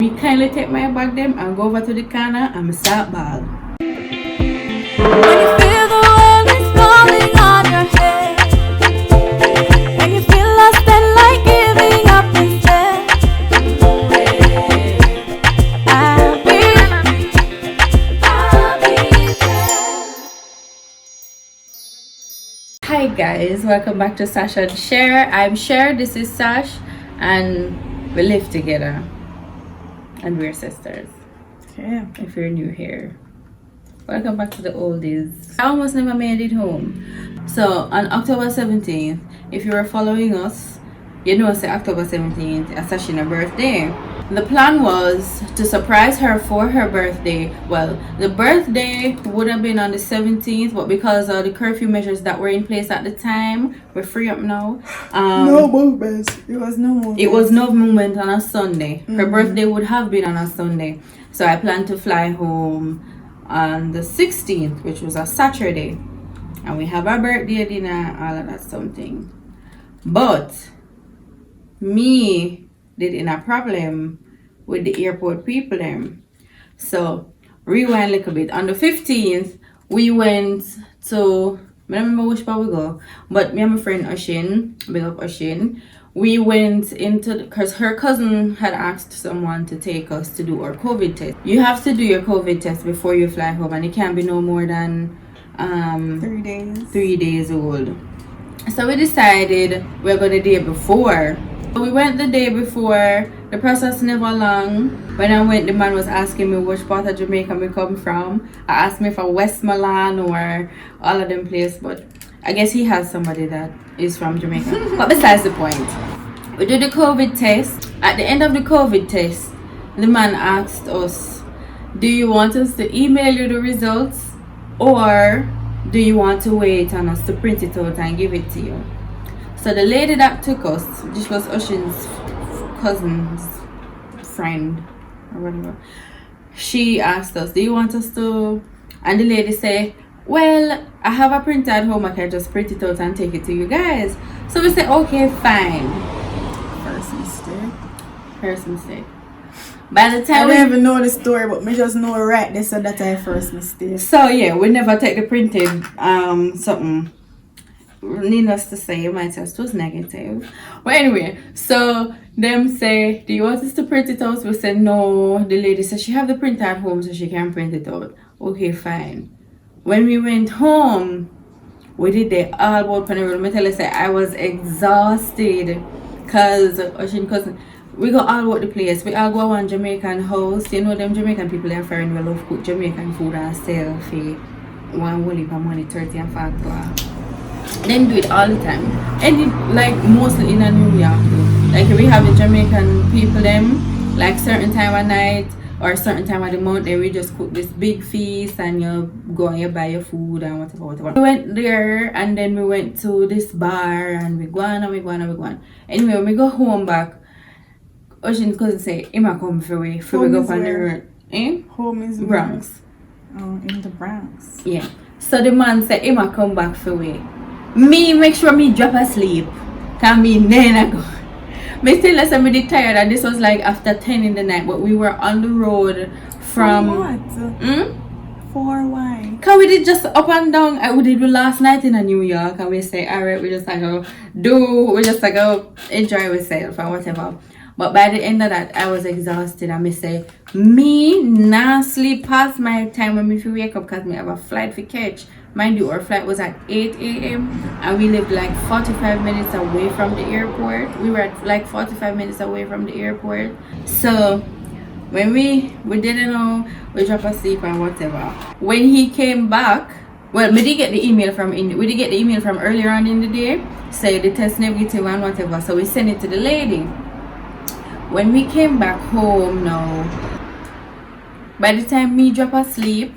Me kindly take my bag them and go over to the corner and start ball. When you feel the world is falling on your head, when you feel lost and like giving up instead, I'll be there. Hi guys, welcome back to Sash and Sher. I'm Sher, this is Sash, and we live together. And we're sisters. Yeah. If you're new here, welcome back to the oldies. I almost never made it home. So on October 17th, if you were following us, you know it's October 17th, it's Sashina's birthday. The plan was to surprise her for her birthday. Well, the birthday would have been on the 17th, but because of the curfew measures that were in place at the time, we're free up now. No movements. It was no movement. It was no movement on a Sunday. Her birthday would have been on a Sunday. So I planned to fly home on the 16th, which was a Saturday. And we have our birthday dinner, all of that something. But me did in a problem with the airport people them. So rewind a little bit. On the 15th, we went to, I don't remember which part we go, but me and my friend Oshin, big up Oshin, we went into, because her cousin had asked someone to take us to do our COVID test. You have to do your COVID test before you fly home, and it can't be no more than 3 days. 3 days old. So we decided we're going the day before. We went the day before. The process never long. When I went, the man was asking me which part of Jamaica we come from. I asked me for Westmoreland or all of them places, but I guess he has somebody that is from Jamaica. But besides the point, we did the COVID test. At the end of the COVID test, the man asked us, do you want us to email you the results, or do you want to wait on us to print it out and give it to you? So the lady that took us, this was Oshin's cousin's friend or whatever, she asked us, do you want us to, and the lady said, well, I have a printer at home, I can just print it out and take it to you guys. So we said, okay, fine. First mistake. By the time I don't even know the story, but me just know right they said that I first mistake. So yeah, we never take the printed something. Needless to say, my test was negative. But anyway, so them say, do you want us to print it out? We said no. The lady said she have the printer at home so she can print it out. Okay, fine. When we went home, we did the all about Panero. I tell you, say I was exhausted because Oshin cousin, we go all over the place. We all go to one Jamaican house. You know them Jamaican people are foreign. We love cook Jamaican food and sell for one whole heap of money, 30 and $40. Them do it all the time, and it, like mostly in New York too. Like we have the Jamaican people them, like certain time of night or certain time of the month, then we just cook this big feast and you go and you buy your food and whatever. We went there and then we went to this bar and we go on. Anyway, when we go home back, Oshin cousin say, I'ma come for we go on the road. Home is Bronx. Oh, in the Bronx. Yeah. So the man said, I'ma come back for we. Me make sure me drop asleep. Can me then I go. Me still less me tired, and this was like after 10 in the night, but we were on the road from For what? For why? Cause we did just up and down. We did the last night in New York, and we say, alright, we just like go enjoy ourselves and whatever. But by the end of that, I was exhausted, and me say, me not sleep past my time when me fi wake up because me have a flight to catch. Mind you, our flight was at 8 a.m. and we lived like 45 minutes away from the airport. We were at like 45 minutes away from the airport. So when we didn't know, we dropped asleep and whatever. When he came back, well, we did get the email from earlier on in the day, say the test negative and whatever. So we sent it to the lady. When we came back home now, by the time me drop asleep,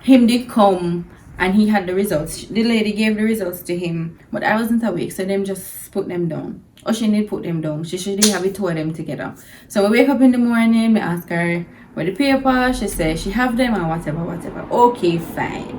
him did come and he had the results. The lady gave the results to him, but I wasn't awake, so them just put them down. Or she did put them down. She should have it two of them together. So we wake up in the morning, we ask her where the paper, she says she have them and whatever. Okay, fine.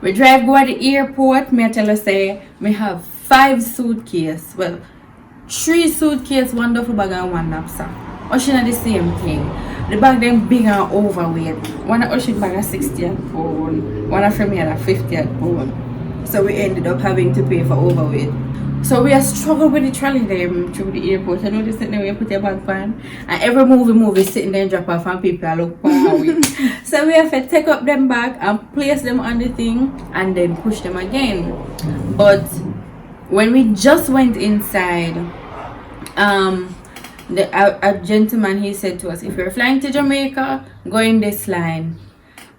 We drive go to the airport, me tell her say, we have 5 suitcases. Well, 3 suitcases, 1 duffel bag and 1 knapsack. Ocean are the same thing. The bag them big and overweight. One of Ocean bag at 60 pound, one of from me at 50 pound. So we ended up having to pay for overweight. So we are struggling with the trolley them through the airport. I know they sitting there where you put your bag pan. And every movie sitting there and drop off and people are look far away. So we have to take up them bag and place them on the thing and then push them again. But when we just went inside, a gentleman, he said to us, if you're flying to Jamaica, go in this line.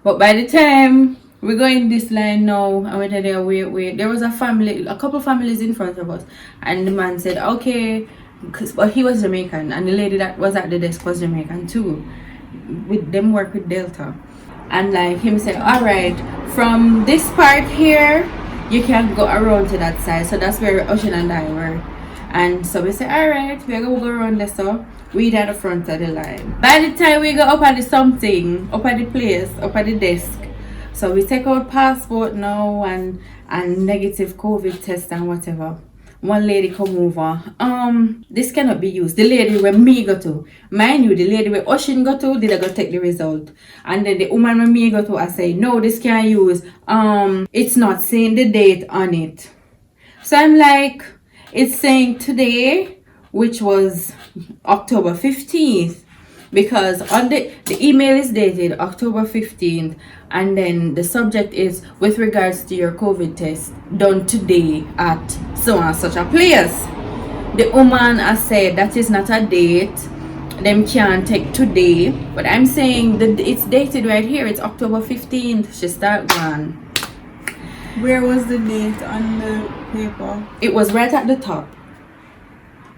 But by the time we go in this line now, and we're there, wait. There was a couple families in front of us, and the man said, okay, but he was Jamaican, and the lady that was at the desk was Jamaican too. With them work with Delta, and like him said, all right, from this part here, you can go around to that side. So that's where Ocean and I were. And so we said, alright, we're gonna go around there. So we at the front of the line. By the time we go up at the something, up at the place, up at the desk, so we take out passport now and negative COVID test and whatever. One lady come over. This cannot be used. The lady where me go to, mind you, the lady where Ocean go to, did I go take the result? And then the woman where me go to, I say, no, this can't use. It's not saying the date on it. So I'm like, it's saying today, which was October 15th, because on the email is dated October 15th, and then the subject is with regards to your COVID test done today at so and such a place. The woman has said that is not a date, them can't take today, but I'm saying that it's dated right here, it's October 15th. She start gone. Where was the date on the paper? It was right at the top,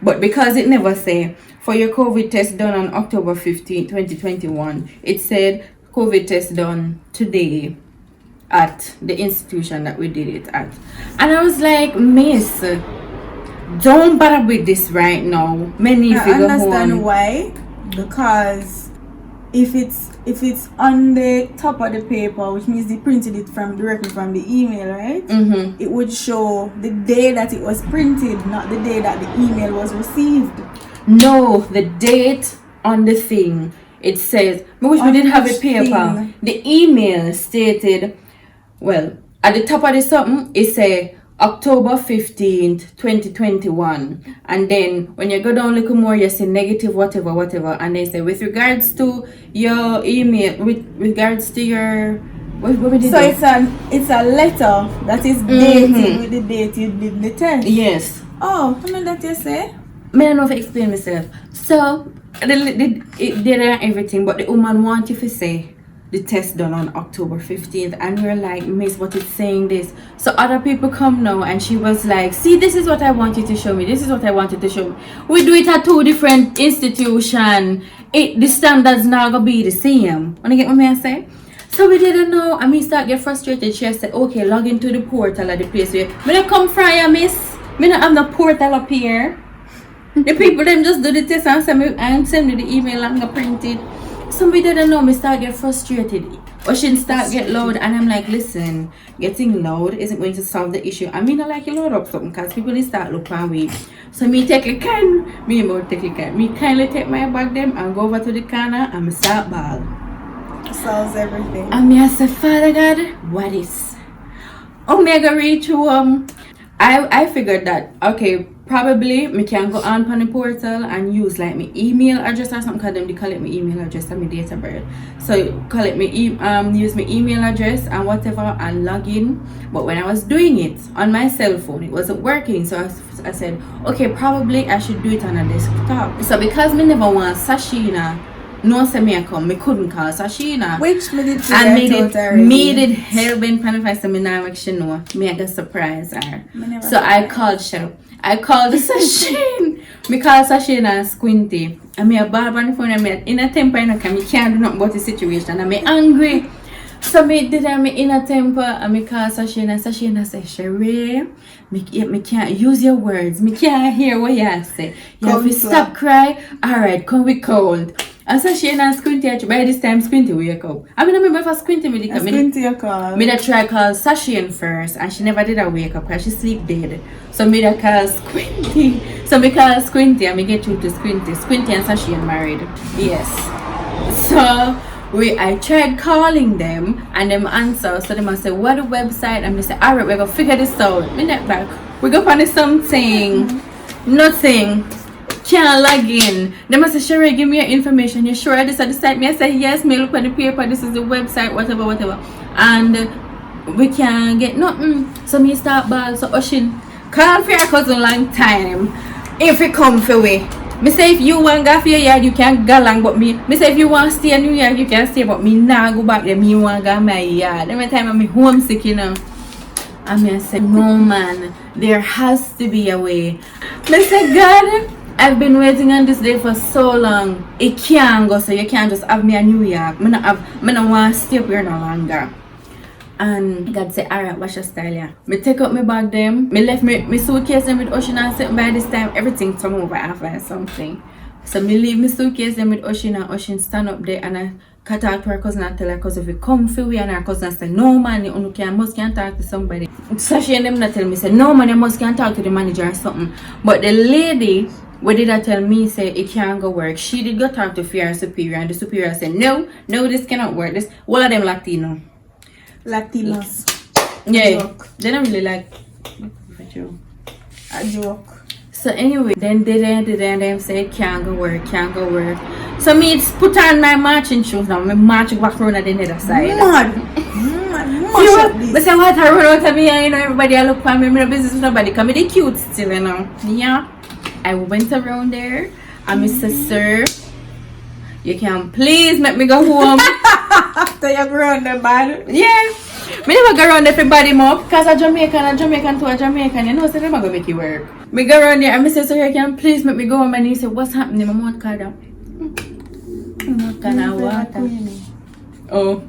but because it never say for your COVID test done on October 15, 2021, it said COVID test done today at the institution that we did it at. And I was like, miss, don't bother with this right now. Many I understand why. Because if it's on the top of the paper, which means they printed it directly from the email, right? Mm-hmm. It would show the day that it was printed, not the day that the email was received. No, the date on the thing. It says, I wish we did have a paper. Thing? The email stated, well, at the top of the something, it say October 15th, 2021. And then when you go down a little more, you see negative whatever. And they say, with regards to your email, with regards to your... What we did so it's a letter that is dated with the date you did the test. Yes. Oh, how many that you say? I don't know if I explain myself. So, it did everything, but the woman wanted to say the test done on October 15th, and we're like, miss, what it's saying this. So other people come now, and she was like, see, this is what I want you to show me. This is what I wanted to show me. We do it at two different institutions. The standards now gonna be the same. Wanna get what I say? So we didn't know, and me start get frustrated. She said, okay, log into the portal at the place where me not come from ya, miss. Me not have no portal up here. The people them just do the test and send me the email and I print it. So we didn't know, me start get frustrated. Ocean start get loud, and I'm like, listen, getting loud isn't going to solve the issue. I mean, I like you load up something because people they start look one way. So me take a can, me about take a can. Me kindly take my bag them and go over to the corner and me start ball. Solves everything. And me I say, Father God, what is? Omega reach I figured that, okay, probably me can go on the portal and use like my email address or something, because them they collect my email address and my date of birth. So collect me use my email address and whatever and log in. But when I was doing it on my cell phone, it wasn't working. So I said, okay, probably I should do it on a desktop. So because me never want Sashina no say me come, me couldn't call Sashina. Which me did and made it hell-bent pan if I say me now make she know. Me I got surprise her. So I called Shell. I called Sashine. Me call Sashina and Squinty. And me a bad on the phone and me in a temper and me can't do nothing about the situation. And me angry. So me did me in a temper and me call Sashina. Sashina say, Sheree, me can't use your words. Me can't hear what you say. You have to stop cry. Alright, come we cold. And so she and Squinty, by this time Squinty wake up. I mean, I remember if Squinty me And Squinty you call. me that try call Sashi first, and she never did a wake up because she sleep dead. So me that call Squinty. So me call Squinty and me get through to Squinty. Squinty and Sashi married. Yes. So I tried calling them and them answer. So they must say, what the website? And they say, alright, we're gonna figure this out. Me net back. We go find something. Nothing. Can't log in. They must say, Sherry, give me your information. You sure this is the site? Me I say, yes, me look on the paper, this is the website, whatever. And we can't get nothing. So me start ball. So Oshin, call for your cousin long time. If you come for way. Me say if you want to go for your yard, you can go along, but me say if you want to stay in New York, you can stay, but me nah go back there, me want to go my yard. Every time I'm homesick, you know. And me I say, no man, there has to be a way. Me say, God, I've been waiting on this day for so long. It can't go, so you can't just have me in New York. Me no want to stay up here no longer. And God said, alright, what's your style, yeah? Me take up my bag them. Me left me suitcase them with Ocean and sitting by this time. Everything turn over after something. So me leave my suitcase them with Ocean and Ocean stand up there and I cut out to her cousin and tell her cousin if you come for we, and her cousin say, no man, you must can talk to somebody. So she and them not tell me, say, no man, you must can talk to the manager or something. But the lady, what did I tell me, say it can't go work. She did go talk to her superior and the superior said, no, this cannot work. This all of them Latino. Latinos. Yeah, Joke. they don't really like A joke. so anyway, then them say can't go work. So me put on my marching shoes now. Me march back around at the other side. Mad. But say what I run out of me and you know everybody I look for me, no business with nobody. Cause me the cute still, you know. Yeah. I went around there and Mr. Sir, you can please make me go home. After you go around the bad. Yeah. Me never go around everybody more because a Jamaican to a Jamaican, you know, so they're not gonna make it work. Me go around there and me say, so you can please make me go home, and he said, what's happening? My mouth card up. My mouth card of water. Oh.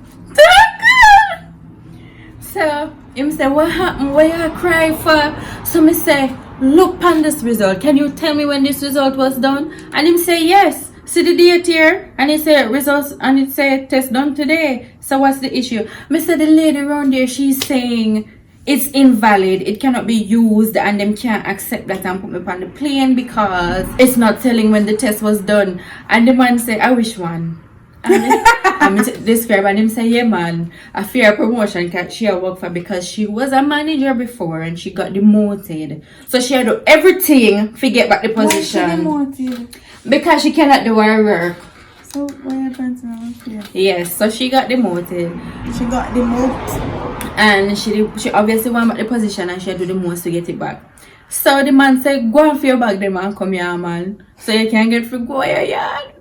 So him say, what happened? Why you cry for? So me say, look on this result. Can you tell me when this result was done? And him say, yes. See the date here, and it say results, and it say test done today. So what's the issue? Me say the lady around there, she's saying it's invalid, it cannot be used, and them can't accept that and put me on the plane because it's not telling when the test was done. And the man say, I wish one. And me describe, and him say, yeah man, a fair promotion can she work for because she was a manager before and she got demoted. So she had to do everything to get back the position. Why she demoted? Because she cannot do her work. So why are you trying to know? Yes, so she got demoted. She got demoted. And she obviously won back the position and she had to do the most to get it back. So the man said, go and for your bag them and come here man. So you can get free go your yard.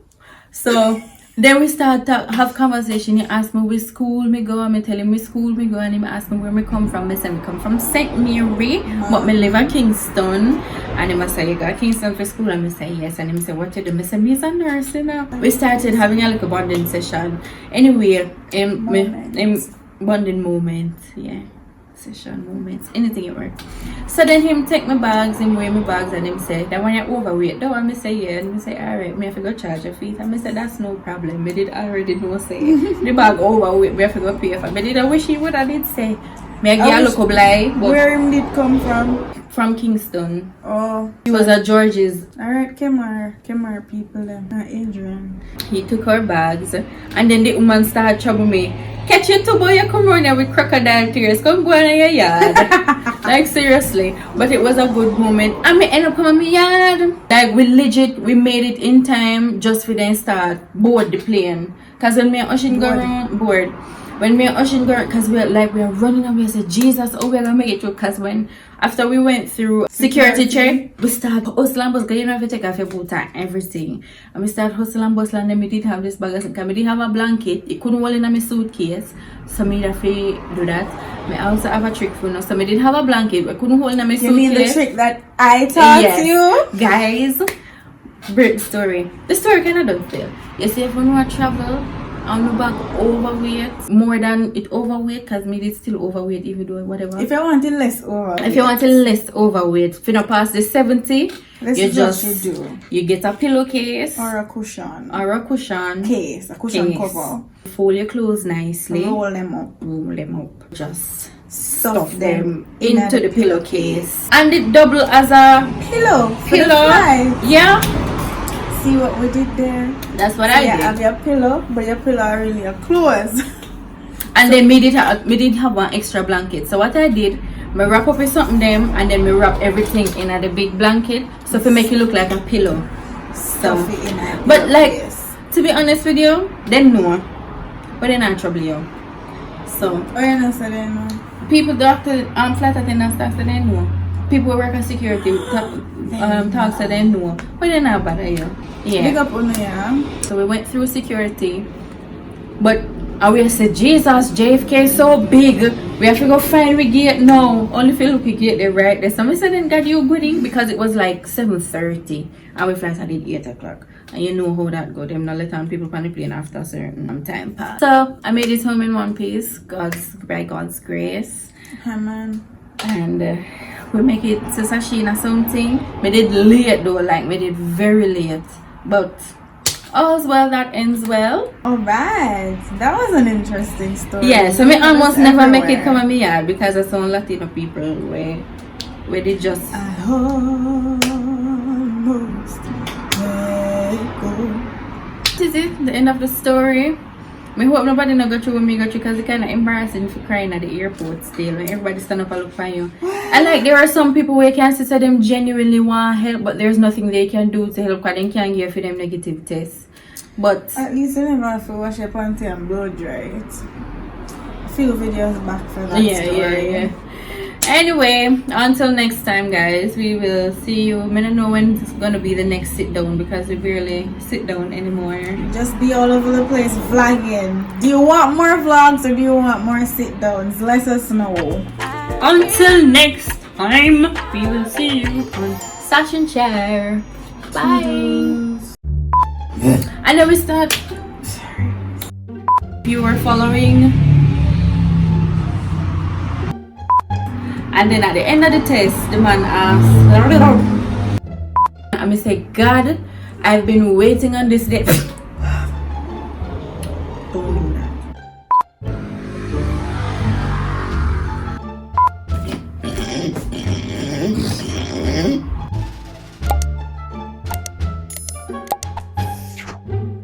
So then we start to have conversation. He asked me which school me go, and me tell him which school me go, and he asked me where me come from. I said me come from St. Mary, but me live at Kingston. And he say, you got Kingston for school? And I say, yes. And he say, what you do? I say, me is a nurse, you know. We started having a little bonding session. Anyway, bonding moment, yeah. Session moments, anything it works. So then him take my bags, him weigh my bags, and him say, that when you're overweight, though, and me say, yeah, and me say, alright, me have to go charge your feet. And me say, that's no problem. Me did already know say, the bag overweight, me have to go pay for. Me did I wish he would have did say, me a girl look up like, where him did come from? From Kingston. Oh. He was at George's. Alright, Kemar people then. Adrian. He took her bags, and then the woman started trouble me. Catch you two boy, you come around here with crocodile tears. Come go in your yard. Like seriously. But it was a good moment. And me end up coming in my yard. Like we made it in time just for them start board the plane. Cause when me and Oshin go around board. When me and Oshin go, cause we're running away. I said, Jesus, oh we're gonna make it through. Cause after we went through security check, we start hustle and bustle. You know, if you take off your boot and everything. And we start hustle and bustle, and then we did have this bag. Because we did have a blanket. It couldn't hold in my suitcase. So me have to do that. I also have a trick for now. So me did have a blanket. I couldn't hold in my suitcase. You mean the trick that I taught you? Guys, break story. The story kind of don't fail. You see, if we want to travel, I'm no back overweight, more than it overweight, because me did still overweight even though whatever. If you want it less overweight. If you want it less overweight, if you not pass the 70, This you is just what you do. you get a pillowcase Or a cushion. or a cushion Case. A cushion case. cover. Fold your clothes nicely. Roll them up. Roll them up. Just Stuff them in into the the pillowcase. And it double as a Pillow. For the pillow. fly. Yeah, See what we did there? that's what So I you did. have your pillow, but your pillow are really your clothes. And then we did have one extra blanket. So what I did, me wrap up with something them, and then me wrap everything in a the big blanket, so to make it look like a pillow. So, Stuff it in a but like pillowcase. to be honest with you, they know, but they're not trouble you. So Oh, you know, so they know. people do have to flight attendants talk so they know. People who work at security talk so they know, but they're not bother you. Big Yeah. up on yeah. So we went through security, but I will say, Jesus, JFK is so big. We have to go find the gate now. Only if you look at gate there right there. Somebody said then got you good in because it was like 7:30 and we flight at 8 o'clock. And you know how that go. Them not let on people on the plane after a certain time pass. So I made it home in one piece, by God's grace. Hey, man. And we make it to Sash and Sher something. We did late though, like we did very late. But all's well that ends well. Alright. That was an interesting story. Yeah, so me almost It was never make it everywhere. come on me yard because of some Latino people where they just I almost let go. this is it, the end of the story. Me hope nobody no go through with me go through because it's kind of embarrassing for crying at the airport still when everybody stand up and look for you. And like there are some people where you can see them genuinely want help, but there's nothing they can do to help because they can't give for them negative tests. But At least you never have to wash your panty and blow dry it. A few videos back for that story. Anyway, until next time, guys, we will see you. I don't know when it's gonna be the next sit down because we barely sit down anymore. Just be all over the place vlogging. Do you want more vlogs or do you want more sit downs? Let us know. Until next time, we will see you on Sash and Sher. Bye. And then we start. If you were following. And then at the end of the test, the man asked, I say, God, I've been waiting on this day. Don't do that.